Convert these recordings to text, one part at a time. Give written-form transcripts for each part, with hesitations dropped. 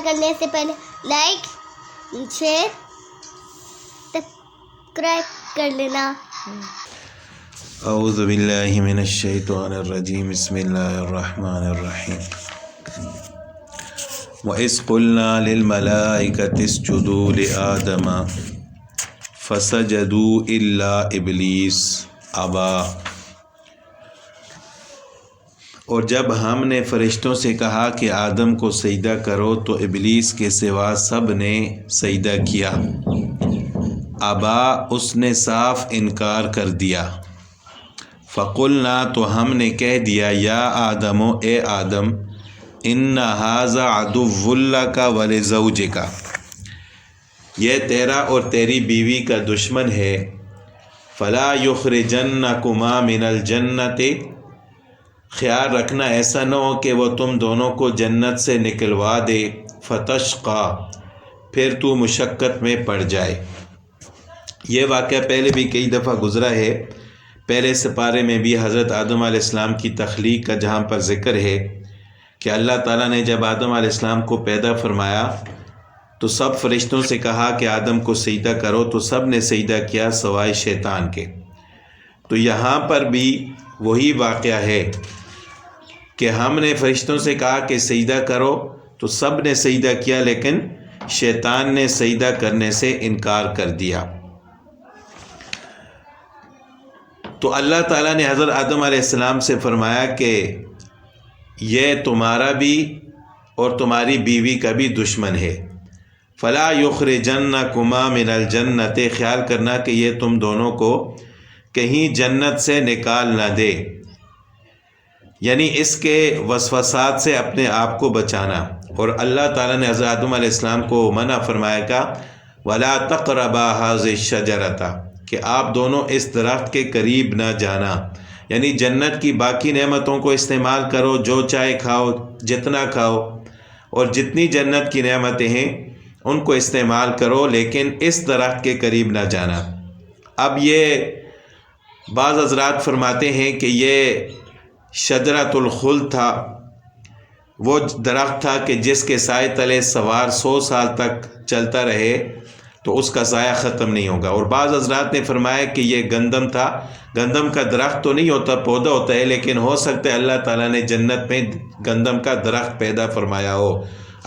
کرنے سے پہلے لائک شیئر سبسکرائب کر لینا۔ اعوذ باللہ من الشیطان الرجیم، بسم اللہ الرحمن الرحیم۔ وَإِذْ قُلْنَا لِلْمَلَائِكَةِ اسْجُدُوا لِآدَمَ فَسَجَدُوا إِلَّا إِبْلِيسَ أَبَىٰ۔ اور جب ہم نے فرشتوں سے کہا کہ آدم کو سجدہ کرو تو ابلیس کے سوا سب نے سجدہ کیا، ابا اس نے صاف انکار کر دیا۔ فقلنا تو ہم نے کہہ دیا، یا آدم اے آدم، ان ھذا عدو لک ولزوجک، یہ تیرا اور تیری بیوی کا دشمن ہے۔ فلا یخرجنکما من الجنۃ، خیال رکھنا ایسا نہ ہو کہ وہ تم دونوں کو جنت سے نکلوا دے، فتشقا، پھر تو مشقت میں پڑ جائے۔ یہ واقعہ پہلے بھی کئی دفعہ گزرا ہے۔ پہلے سپارے میں بھی حضرت آدم علیہ السلام کی تخلیق کا جہاں پر ذکر ہے کہ اللہ تعالیٰ نے جب آدم علیہ السلام کو پیدا فرمایا تو سب فرشتوں سے کہا کہ آدم کو سجدہ کرو، تو سب نے سجدہ کیا سوائے شیطان کے۔ تو یہاں پر بھی وہی واقعہ ہے کہ ہم نے فرشتوں سے کہا کہ سجدہ کرو تو سب نے سجدہ کیا، لیکن شیطان نے سجدہ کرنے سے انکار کر دیا۔ تو اللہ تعالیٰ نے حضرت آدم علیہ السلام سے فرمایا کہ یہ تمہارا بھی اور تمہاری بیوی کا بھی دشمن ہے۔ فلا یخرجنکما من الجنۃ، خیال کرنا کہ یہ تم دونوں کو کہیں جنت سے نکال نہ دے، یعنی اس کے وسوسات سے اپنے آپ کو بچانا۔ اور اللہ تعالیٰ نے حضرت آدم علیہ السلام کو منع فرمایا کہ ولا تقربا ھذہ الشجرۃ، کہ آپ دونوں اس درخت کے قریب نہ جانا، یعنی جنت کی باقی نعمتوں کو استعمال کرو، جو چاہے کھاؤ، جتنا کھاؤ، اور جتنی جنت کی نعمتیں ہیں ان کو استعمال کرو، لیکن اس درخت کے قریب نہ جانا۔ اب یہ بعض حضرات فرماتے ہیں کہ یہ شجرۃ الخلد تھا، وہ درخت تھا کہ جس کے سائے تلے سوار 100 سال تک چلتا رہے تو اس کا سایہ ختم نہیں ہوگا۔ اور بعض حضرات نے فرمایا کہ یہ گندم تھا۔ گندم کا درخت تو نہیں ہوتا، پودا ہوتا ہے، لیکن ہو سکتا ہے اللہ تعالیٰ نے جنت میں گندم کا درخت پیدا فرمایا ہو،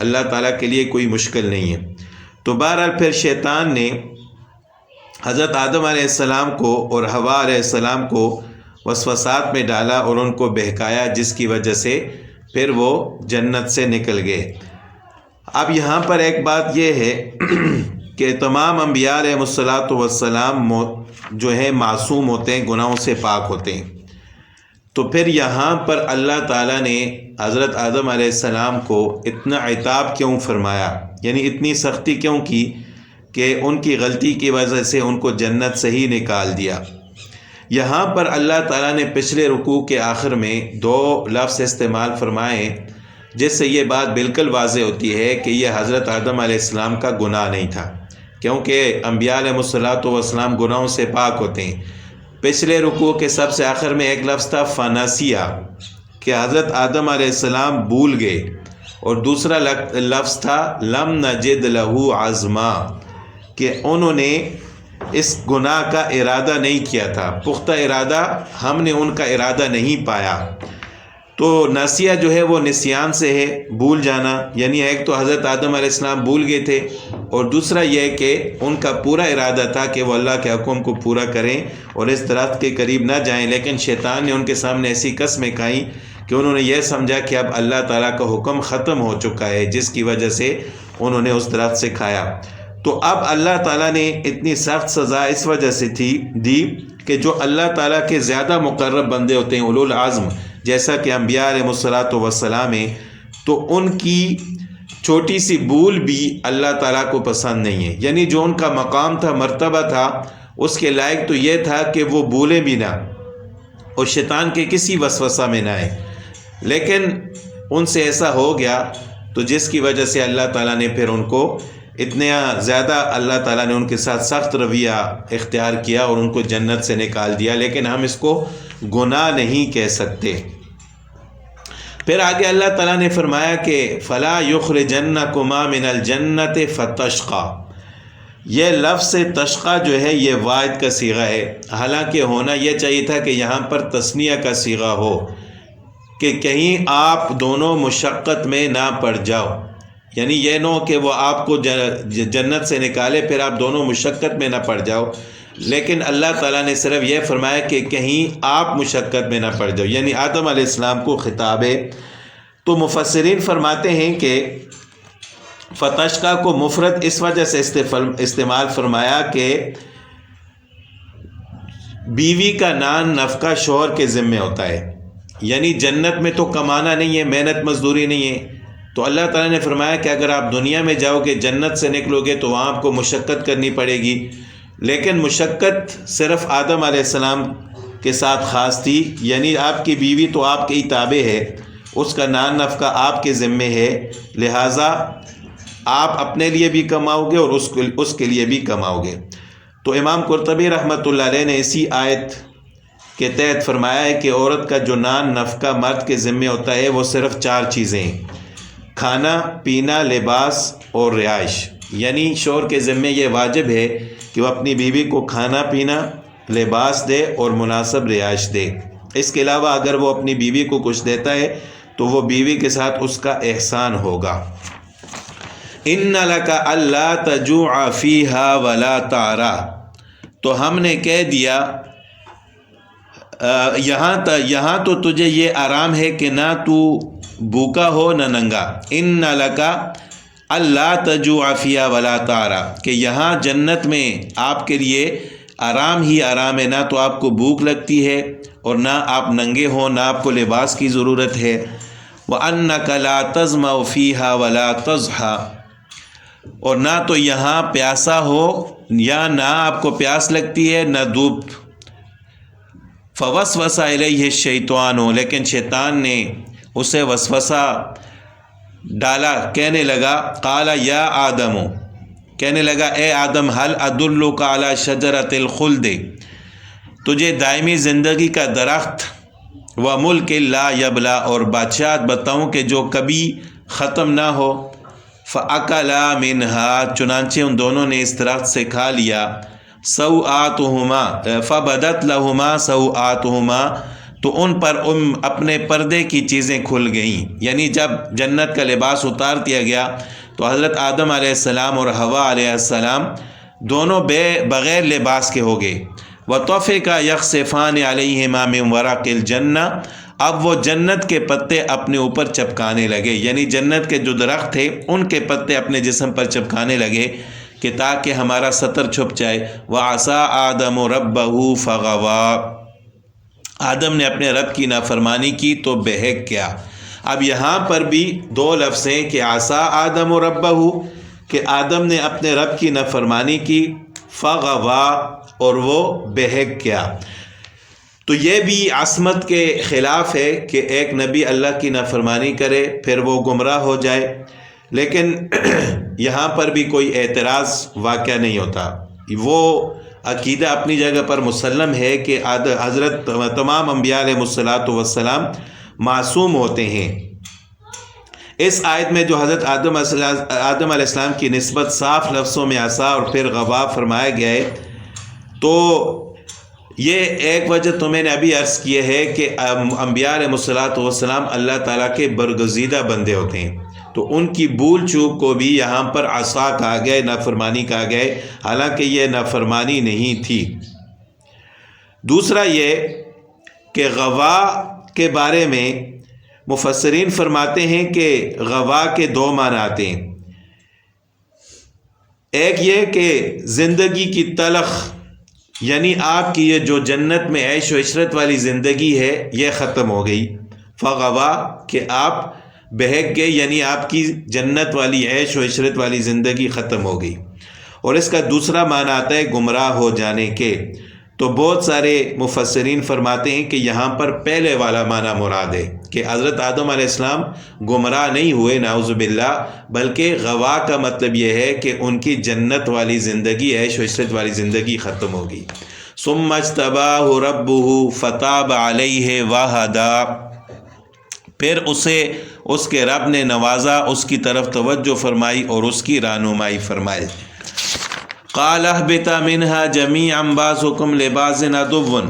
اللہ تعالیٰ کے لیے کوئی مشکل نہیں ہے۔ تو بہرحال پھر شیطان نے حضرت آدم علیہ السلام کو اور حوا علیہ السلام کو وسوسات میں ڈالا اور ان کو بہکایا، جس کی وجہ سے پھر وہ جنت سے نکل گئے۔ اب یہاں پر ایک بات یہ ہے کہ تمام انبیاء علیہ الصلاۃ والسلام جو ہیں معصوم ہوتے ہیں، گناہوں سے پاک ہوتے ہیں۔ تو پھر یہاں پر اللہ تعالیٰ نے حضرت آدم علیہ السلام کو اتنا عتاب کیوں فرمایا، یعنی اتنی سختی کیوں کی کہ ان کی غلطی کی وجہ سے ان کو جنت سے ہی نکال دیا۔ یہاں پر اللہ تعالیٰ نے پچھلے رکوع کے آخر میں 2 لفظ استعمال فرمائے، جس سے یہ بات بالکل واضح ہوتی ہے کہ یہ حضرت آدم علیہ السلام کا گناہ نہیں تھا، کیونکہ انبیاء علیہ الصلاۃ والسلام گناہوں سے پاک ہوتے ہیں۔ پچھلے رکوع کے سب سے آخر میں ایک لفظ تھا فنسیہ، کہ حضرت آدم علیہ السلام بھول گئے، اور دوسرا لفظ تھا لم نجد لہ عزما، کہ انہوں نے اس گناہ کا ارادہ نہیں کیا تھا، پختہ ارادہ ہم نے ان کا ارادہ نہیں پایا۔ تو نسیہ جو ہے وہ نسیان سے ہے، بھول جانا، یعنی ایک تو حضرت آدم علیہ السلام بھول گئے تھے، اور دوسرا یہ کہ ان کا پورا ارادہ تھا کہ وہ اللہ کے حکم کو پورا کریں اور اس درخت کے قریب نہ جائیں، لیکن شیطان نے ان کے سامنے ایسی قسمیں کھائیں کہ انہوں نے یہ سمجھا کہ اب اللہ تعالیٰ کا حکم ختم ہو چکا ہے، جس کی وجہ سے انہوں نے اس درخت سے کھایا۔ تو اب اللہ تعالیٰ نے اتنی سخت سزا اس وجہ سے دی کہ جو اللہ تعالیٰ کے زیادہ مقرب بندے ہوتے ہیں، اولو العزم، جیسا کہ انبیاء علیہ الصلاۃ والسلام ہیں، تو ان کی چھوٹی سی بھول بھی اللہ تعالیٰ کو پسند نہیں ہے، یعنی جو ان کا مقام تھا، مرتبہ تھا، اس کے لائق تو یہ تھا کہ وہ بھولیں بھی نہ اور شیطان کے کسی وسوسہ میں نہ آئے، لیکن ان سے ایسا ہو گیا، تو جس کی وجہ سے اللہ تعالیٰ نے پھر ان کو اتنا زیادہ اللہ تعالیٰ نے ان کے ساتھ سخت رویہ اختیار کیا اور ان کو جنت سے نکال دیا، لیکن ہم اس کو گناہ نہیں کہہ سکتے۔ پھر آگے اللہ تعالیٰ نے فرمایا کہ فلا یخرجنکما من الجنت فتشقى، یہ لفظ تشقى جو ہے یہ واحد کا صیغہ ہے، حالانکہ ہونا یہ چاہیے تھا کہ یہاں پر تثنیہ کا صیغہ ہو کہ کہیں آپ دونوں مشقت میں نہ پڑ جاؤ، یعنی یہ نہ ہو کہ وہ آپ کو جنت سے نکالے پھر آپ دونوں مشقت میں نہ پڑ جاؤ، لیکن اللہ تعالیٰ نے صرف یہ فرمایا کہ کہیں آپ مشقت میں نہ پڑ جاؤ، یعنی آدم علیہ السلام کو خطاب ہے۔ تو مفسرین فرماتے ہیں کہ فتشقى کو مفرد اس وجہ سے استعمال فرمایا کہ بیوی کا نان نفقہ شوہر کے ذمے ہوتا ہے، یعنی جنت میں تو کمانا نہیں ہے، محنت مزدوری نہیں ہے، تو اللہ تعالیٰ نے فرمایا کہ اگر آپ دنیا میں جاؤ گے جنت سے نکلو گے تو وہاں آپ کو مشقت کرنی پڑے گی، لیکن مشقت صرف آدم علیہ السلام کے ساتھ خاص تھی، یعنی آپ کی بیوی تو آپ کے ہی تابع ہے، اس کا نان نفقہ آپ کے ذمے ہے، لہٰذا آپ اپنے لیے بھی کماؤ گے اور اس کے لیے بھی کماؤ گے۔ تو امام قرطبی رحمۃ اللہ علیہ نے اسی آیت کے تحت فرمایا ہے کہ عورت کا جو نان نفقہ مرد کے ذمے ہوتا ہے وہ صرف 4 چیزیں ہیں، کھانا پینا لباس اور رہائش، یعنی شوہر کے ذمے یہ واجب ہے کہ وہ اپنی بیوی کو کھانا پینا لباس دے اور مناسب رہائش دے، اس کے علاوہ اگر وہ اپنی بیوی کو کچھ دیتا ہے تو وہ بیوی کے ساتھ اس کا احسان ہوگا۔ ان لک الا تجوع فیہا ولا تعرا، تو ہم نے کہہ دیا یہاں تو تجھے یہ آرام ہے کہ نہ تو بھوکا ہو نہ ننگا، ان لک الا تجوع فیہا ولا تعرا، کہ یہاں جنت میں آپ کے لیے آرام ہی آرام ہے، نہ تو آپ کو بھوک لگتی ہے اور نہ آپ ننگے ہوں، نہ آپ کو لباس کی ضرورت ہے، وَأَنَّكَ لَا تَظْمَأُ فِيهَا وَلَا تَضْحَىٰ، اور نہ تو یہاں پیاسا ہو یا نہ آپ کو پیاس لگتی ہے نہ دھوپ۔ فَوَسْوَسَ إِلَيْهِ الشَّيْطَانُ، لیکن شیطان نے اسے وسوسہ ڈالا، کہنے لگا قَالَ يَا آدَمُ، کہنے لگا اے آدم هَلْ أَدُلُّكَ عَلَى شَجَرَةِ الْخُلْدِ، تجھے دائمی زندگی کا درخت وَمُلْكٍ لَا يَبْلَىٰ، اور بادشاہت بتاؤں کہ جو کبھی ختم نہ ہو۔ فَأَكَلَا مِنْهَا، چنانچہ ان دونوں نے اس درخت سے کھا لیا، سَوْآتُهُمَا فَبَدَتْ لَهُمَا سَوْآتُهُمَا، تو ان پر اپنے پردے کی چیزیں کھل گئیں، یعنی جب جنت کا لباس اتار دیا گیا تو حضرت آدم علیہ السلام اور حوا علیہ السلام دونوں بغیر لباس کے ہو گئے۔ وَطَفِقَ يَخْصِفَانِ عَلَيْهِمَا مِنْ وَرَقِ الْجَنَّةِ، اب وہ جنت کے پتے اپنے اوپر چپکانے لگے، یعنی جنت کے جو درخت تھے ان کے پتے اپنے جسم پر چپکانے لگے کہ تاکہ ہمارا ستر چھپ جائے۔ وَعَصَىٰ آدَمُ رَبَّهُ فَغَوَىٰ، آدم نے اپنے رب کی نافرمانی کی تو بہک گیا۔ اب یہاں پر بھی 2 لفظ ہیں کہ عَصَىٰ آدَمُ رَبَّهُ، کہ آدم نے اپنے رب کی نافرمانی کی، فَغَوَىٰ، اور وہ بہک گیا۔ تو یہ بھی عصمت کے خلاف ہے کہ ایک نبی اللہ کی نافرمانی کرے پھر وہ گمراہ ہو جائے، لیکن یہاں پر بھی کوئی اعتراض واقع نہیں ہوتا، وہ عقیدہ اپنی جگہ پر مسلم ہے کہ حضرت تمام انبیاء علیہ الصلاۃ والسلام معصوم ہوتے ہیں۔ اس آیت میں جو حضرت آدم علیہ السلام کی نسبت صاف لفظوں میں عصا اور پھر غوا فرمایا گیا ہے، تو یہ ایک وجہ تو میں نے ابھی عرض کی ہے کہ انبیاء علیہ الصلاۃ والسلام اللہ تعالیٰ کے برگزیدہ بندے ہوتے ہیں، تو ان کی بھول چوک کو بھی یہاں پر عصا کہا گیا، نافرمانی کہا گیا، حالانکہ یہ نافرمانی نہیں تھی۔ دوسرا یہ کہ غوا کے بارے میں مفسرین فرماتے ہیں کہ غوا کے 2 معنی آتے ہیں، ایک یہ کہ زندگی کی تلخ، یعنی آپ کی یہ جو جنت میں عیش و عشرت والی زندگی ہے یہ ختم ہو گئی، فغوا، کہ آپ بہک گئے، یعنی آپ کی جنت والی عیش و عشرت والی زندگی ختم ہو گئی۔ اور اس کا دوسرا معنی آتا ہے گمراہ ہو جانے کے، تو بہت سارے مفسرین فرماتے ہیں کہ یہاں پر پہلے والا معنی مراد ہے کہ حضرت آدم علیہ السلام گمراہ نہیں ہوئے نعوذ باللہ، بلکہ غوا کا مطلب یہ ہے کہ ان کی جنت والی زندگی، عیش و عشرت والی زندگی ختم ہو گئی۔ ثم اجتباہ ربہ فتاب علیہ وہدی، پھر اسے اس کے رب نے نوازا، اس کی طرف توجہ فرمائی اور اس کی رہنمائی فرمائی۔ قال اهبطا منها جميعا بعضكم لبعض عدو،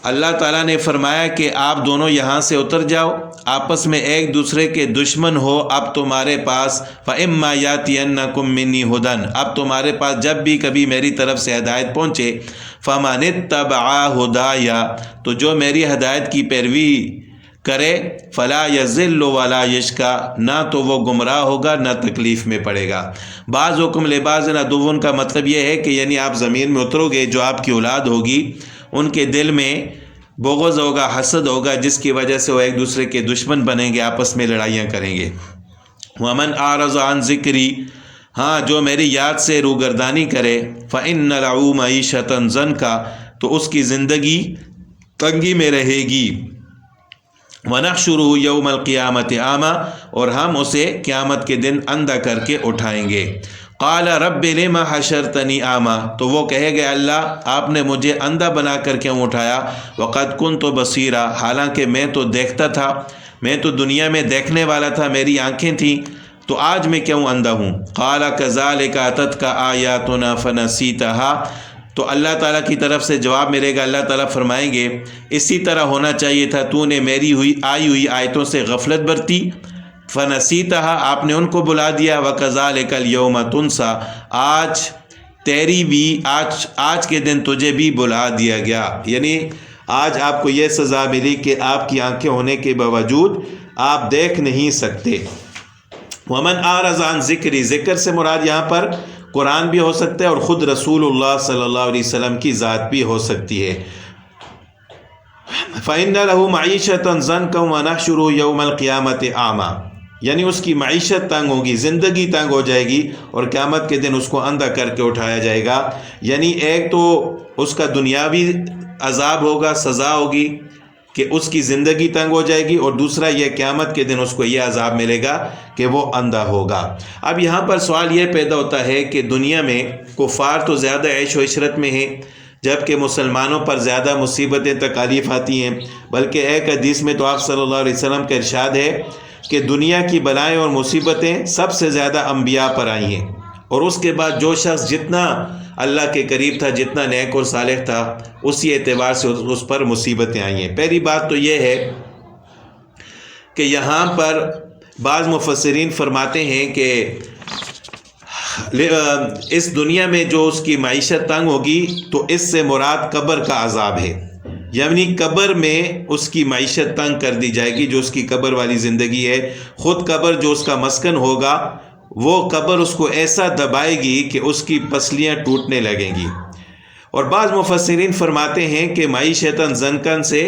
اللہ تعالیٰ نے فرمایا کہ آپ دونوں یہاں سے اتر جاؤ، آپس میں ایک دوسرے کے دشمن ہو اب تمہارے پاس۔ فَإِمَّا يَأْتِيَنَّكُم مِّنِّي هُدًى، اب تمہارے پاس جب بھی کبھی میری طرف سے ہدایت پہنچے، فَمَنِ اتَّبَعَ هُدَايَ، تو جو میری ہدایت کی پیروی کرے، فلا یضل ولا یشقی، نہ تو وہ گمراہ ہوگا نہ تکلیف میں پڑے گا۔ بعض حکم لباس عدو کا مطلب یہ ہے کہ یعنی آپ زمین میں اترو گے، جو آپ کی اولاد ہوگی ان کے دل میں بغض ہوگا، حسد ہوگا، جس کی وجہ سے وہ ایک دوسرے کے دشمن بنیں گے، آپس میں لڑائیاں کریں گے۔ ومن اعرض عن ذکری، ہاں جو میری یاد سے روگردانی کرے، فإن له معیشۃ ضنکا، تو اس کی زندگی تنگی میں رہے گی۔ وَنَحْشُرُهُ يَوْمَ الْقِيَامَةِ أَعْمَى، اور ہم اسے قیامت کے دن اندھا کر کے اٹھائیں گے۔ قَالَ رَبِّ لِمَ حَشَرْتَنِي أَعْمَى، تو وہ کہے گا اللہ آپ نے مجھے اندھا بنا کر کیوں اٹھایا؟ وَقَدْ كُنْتُ بَصِيرًا، حالانکہ میں تو دیکھتا تھا، میں تو دنیا میں دیکھنے والا تھا، میری آنکھیں تھیں، تو آج میں کیوں اندھا ہوں؟ قَالَ كَذَلِكَ أَتَتْكَ آيَاتُنَا فَنَسِيتَهَا، تو اللہ تعالیٰ کی طرف سے جواب ملے گا، اللہ تعالیٰ فرمائیں گے اسی طرح ہونا چاہیے تھا، تو نے میری آئی ہوئی آیتوں سے غفلت برتی، فنسیتہا، آپ نے ان کو بلا دیا، وَكَذَلِكَ الْيَوْمَ تُنْسَى، آج تیری بھی آج کے دن تجھے بھی بلا دیا گیا، یعنی آج آپ کو یہ سزا ملی کہ آپ کی آنکھیں ہونے کے باوجود آپ دیکھ نہیں سکتے۔ وَمَنْ أَعْرَضَ عَنْ ذِكْرِي، ذکر سے مراد یہاں پر قرآن بھی ہو سکتا ہے اور خود رسول اللہ صلی اللہ علیہ وسلم کی ذات بھی ہو سکتی ہے۔ فَإِنَّ لَهُ مَعِيشَةً ضَنْكًا وَنَحْشُرُهُ يَوْمَ الْقِيَامَةِ أَعْمَى، یعنی اس کی معیشت تنگ ہوگی، زندگی تنگ ہو جائے گی، اور قیامت کے دن اس کو اندھا کر کے اٹھایا جائے گا۔ یعنی ایک تو اس کا دنیاوی عذاب ہوگا، سزا ہوگی کہ اس کی زندگی تنگ ہو جائے گی، اور دوسرا یہ قیامت کے دن اس کو یہ عذاب ملے گا کہ وہ اندھا ہوگا۔ اب یہاں پر سوال یہ پیدا ہوتا ہے کہ دنیا میں کفار تو زیادہ عیش و عشرت میں ہیں، جبکہ مسلمانوں پر زیادہ مصیبتیں تکالیف آتی ہیں، بلکہ ایک حدیث میں تو آپ صلی اللہ علیہ وسلم کا ارشاد ہے کہ دنیا کی بلائیں اور مصیبتیں سب سے زیادہ انبیاء پر آئی ہیں، اور اس کے بعد جو شخص جتنا اللہ کے قریب تھا، جتنا نیک اور صالح تھا، اسی اعتبار سے اس پر مصیبتیں آئی ہیں۔ پہلی بات تو یہ ہے کہ یہاں پر بعض مفسرین فرماتے ہیں کہ اس دنیا میں جو اس کی معیشت تنگ ہوگی تو اس سے مراد قبر کا عذاب ہے، یعنی قبر میں اس کی معیشت تنگ کر دی جائے گی، جو اس کی قبر والی زندگی ہے، خود قبر جو اس کا مسکن ہوگا، وہ قبر اس کو ایسا دبائے گی کہ اس کی پسلیاں ٹوٹنے لگیں گی۔ اور بعض مفسرین فرماتے ہیں کہ معیشتاً ضنکاً سے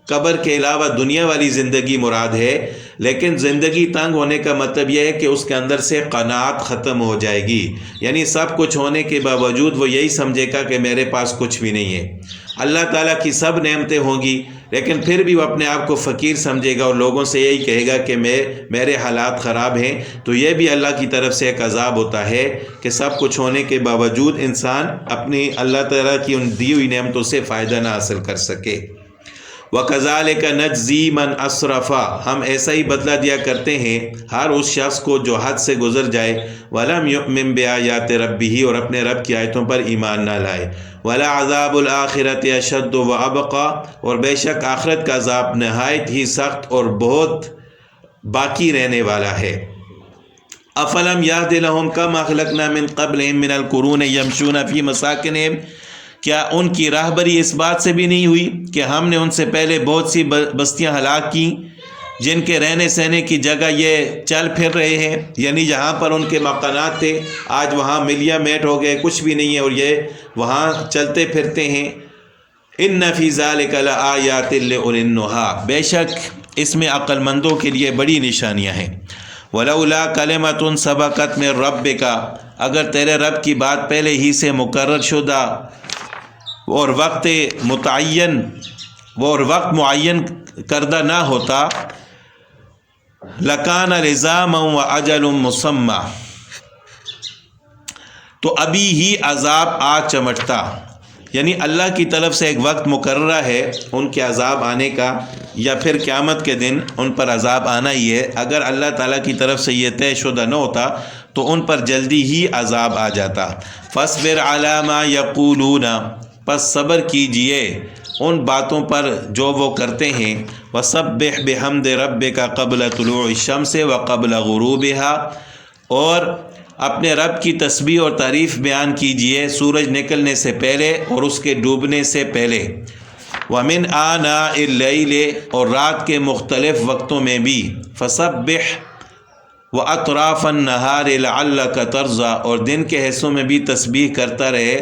قبر کے علاوہ دنیا والی زندگی مراد ہے، لیکن زندگی تنگ ہونے کا مطلب یہ ہے کہ اس کے اندر سے قناعت ختم ہو جائے گی، یعنی سب کچھ ہونے کے باوجود وہ یہی سمجھے گا کہ میرے پاس کچھ بھی نہیں ہے۔ اللہ تعالیٰ کی سب نعمتیں ہوں گی، لیکن پھر بھی وہ اپنے آپ کو فقیر سمجھے گا اور لوگوں سے یہی کہے گا کہ میرے حالات خراب ہیں۔ تو یہ بھی اللہ کی طرف سے ایک عذاب ہوتا ہے کہ سب کچھ ہونے کے باوجود انسان اپنی اللہ تعالیٰ کی ان دی ہوئی نعمتوں سے فائدہ نہ حاصل کر سکے۔ وَكَذَلِكَ نَجْزِي مَنْ أَسْرَفَ، ہم ایسا ہی بدلہ دیا کرتے ہیں ہر اس شخص کو جو حد سے گزر جائے، وَلَمْ يُؤْمِنْ بِآيَاتِ رَبِّهِ، اور اپنے رب کی آیتوں پر ایمان نہ لائے، وَلَعَذَابُ الْآخِرَةِ أَشَدُّ وَأَبْقَى، اور بے شک آخرت کا عذاب نہایت ہی سخت اور بہت باقی رہنے والا ہے۔ أَفَلَمْ يَهْدِ لَهُمْ كَمْ أَهْلَكْنَا مِنْ قَبْلِهِمْ مِنَ الْقُرُونِ يَمْشُونَ فِي مَسَاكِنِهِمْ، کیا ان کی راہبری اس بات سے بھی نہیں ہوئی کہ ہم نے ان سے پہلے بہت سی بستیاں ہلاک کی جن کے رہنے سہنے کی جگہ یہ چل پھر رہے ہیں، یعنی جہاں پر ان کے مکانات تھے آج وہاں ملیا میٹ ہو گئے، کچھ بھی نہیں ہے، اور یہ وہاں چلتے پھرتے ہیں۔ ان فی ذلک لآیات لأولی النہی، بے شک اس میں عقل مندوں کے لیے بڑی نشانیاں ہیں۔ ولولا کلمۃ سبقت من ربک، اگر تیرے رب کی بات پہلے ہی سے مقرر شدہ اور وقت معین کردہ نہ ہوتا، لکان لزاما واجل مسمى، تو ابھی ہی عذاب آ چمٹتا، یعنی اللہ کی طرف سے ایک وقت مقررہ ہے ان کے عذاب آنے کا، یا پھر قیامت کے دن ان پر عذاب آنا ہی ہے۔ اگر اللہ تعالیٰ کی طرف سے یہ طے شدہ نہ ہوتا تو ان پر جلدی ہی عذاب آ جاتا۔ فاصبر علی ما یقولون، پس صبر کیجئے ان باتوں پر جو وہ کرتے ہیں۔ وسبح بحمد ربک قبل طلوع الشمس وقبل غروبها، اور اپنے رب کی تسبیح اور تعریف بیان کیجئے سورج نکلنے سے پہلے اور اس کے ڈوبنے سے پہلے۔ ومن آناء اللیل، اور رات کے مختلف وقتوں میں بھی۔ فسبح واطراف النہار لعلک ترضی، اور دن کے حصوں میں بھی تسبیح کرتا رہے،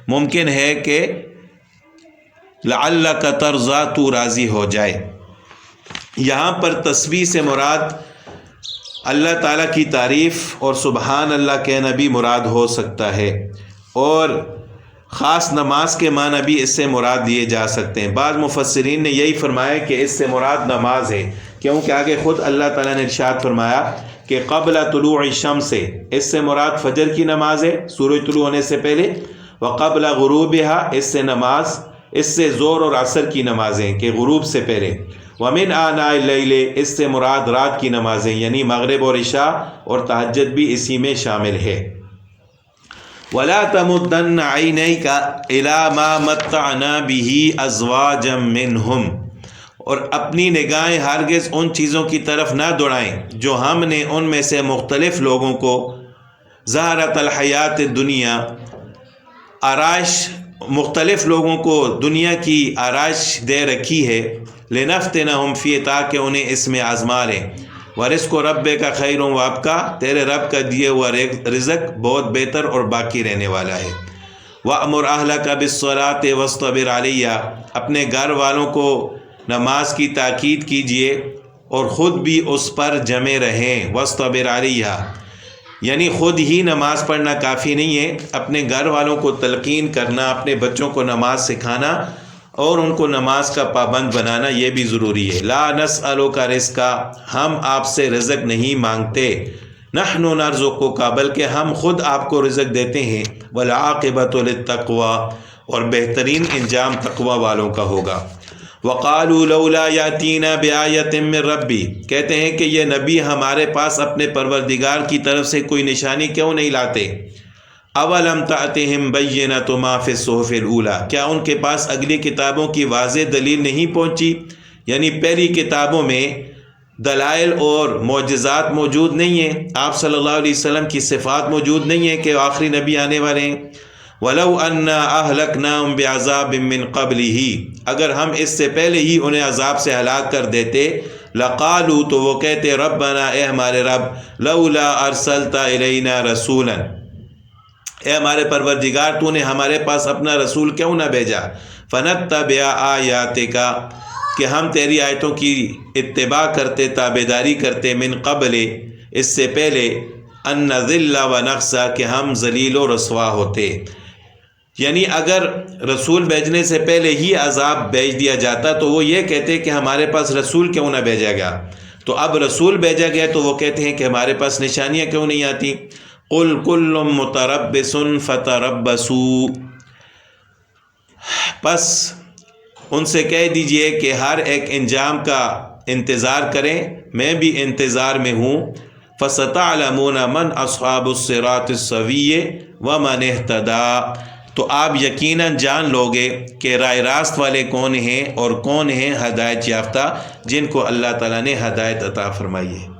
ممکن ہے کہ لعلک ترضی، تو راضی ہو جائے۔ یہاں پر تسبیح سے مراد اللہ تعالیٰ کی تعریف اور سبحان اللہ کہنا بھی مراد ہو سکتا ہے، اور خاص نماز کے معنی بھی اس سے مراد دیے جا سکتے ہیں۔ بعض مفسرین نے یہی فرمایا کہ اس سے مراد نماز ہے، کیونکہ آگے خود اللہ تعالیٰ نے ارشاد فرمایا کہ قبل طلوع الشمس، اس سے مراد فجر کی نماز ہے سورج طلوع ہونے سے پہلے، وقبل غروبها، اس سے نماز، اس سے زور اور عصر کی نمازیں کہ غروب سے پہلے۔ ومن آناء اللیل، اس سے مراد رات کی نمازیں یعنی مغرب اور عشاء اور تہجد بھی اسی میں شامل ہے۔ ولا تمدن عینیک الی ما متعنا به ازواجا منہم، اور اپنی نگاہیں ہرگز ان چیزوں کی طرف نہ دوڑائیں جو ہم نے ان میں سے مختلف لوگوں کو زہرت الحیات الدنیا، آرائش، مختلف لوگوں کو دنیا کی آرائش دے رکھی ہے، لنفتنہم فی، تاکہ انہیں اس میں آزما لیں۔ ورزق ربک خیر وابقی، تیرے رب کا دیے ہوا رزق بہت بہتر اور باقی رہنے والا ہے۔ وأمر اہلک بالصلاۃ واصطبر علیہا، اپنے گھر والوں کو نماز کی تاکید کیجیے اور خود بھی اس پر جمے رہیں۔ واصطبر علیہا، یعنی خود ہی نماز پڑھنا کافی نہیں ہے، اپنے گھر والوں کو تلقین کرنا، اپنے بچوں کو نماز سکھانا اور ان کو نماز کا پابند بنانا، یہ بھی ضروری ہے۔ لا نسألک رزقا، ہم آپ سے رزق نہیں مانگتے، نحن نرزقک، بلکہ ہم خود آپ کو رزق دیتے ہیں۔ والعاقبۃ للتقوی، اور بہترین انجام تقوی والوں کا ہوگا۔ وقالوا لولا یاتینا بآیۃ من ربی، کہتے ہیں کہ یہ نبی ہمارے پاس اپنے پروردگار کی طرف سے کوئی نشانی کیوں نہیں لاتے؟ اولم تأتہم بینۃ ما فی الصحف الاولی، کیا ان کے پاس اگلی کتابوں کی واضح دلیل نہیں پہنچی؟ یعنی پہلی کتابوں میں دلائل اور معجزات موجود نہیں ہیں، آپ صلی اللہ علیہ وسلم کی صفات موجود نہیں ہیں کہ آخری نبی آنے والے ہیں۔ وَلَوْ أَنَّا أَهْلَكْنَاهُمْ بِعَذَابٍ مِّن قَبْلِهِ، اگر ہم اس سے پہلے ہی انہیں عذاب سے ہلاک کر دیتے، لَقَالُوا، تو وہ کہتے، رَبَّنَا، اے ہمارے رب، لَوْلَا أَرْسَلْتَ إِلَيْنَا رَسُولًا، اے ہمارے پروردگار تو نے ہمارے پاس اپنا رسول کیوں نہ بھیجا؟ فَنَتَّبِعَ آیَاتِکَ، کہ ہم تیری آیتوں کی اتباع کرتے، تابعداری کرتے، من قبل، اس سے پہلے، ان نذل ونخزى، کہ ہم ذلیل و رسوا ہوتے۔ یعنی اگر رسول بھیجنے سے پہلے ہی عذاب بھیج دیا جاتا تو وہ یہ کہتے کہ ہمارے پاس رسول کیوں نہ بھیجا گیا، تو اب رسول بھیجا گیا تو وہ کہتے ہیں کہ ہمارے پاس نشانیاں کیوں نہیں آتی؟ قل کل متربص فتربصوا، پس ان سے کہہ دیجئے کہ ہر ایک انجام کا انتظار کریں، میں بھی انتظار میں ہوں۔ فستعلمون من اصحاب الصراط السوی ومن اہتدی، تو آپ یقیناً جان لوگے کہ راہ راست والے کون ہیں اور کون ہیں ہدایت یافتہ، جن کو اللہ تعالیٰ نے ہدایت عطا فرمائی ہے۔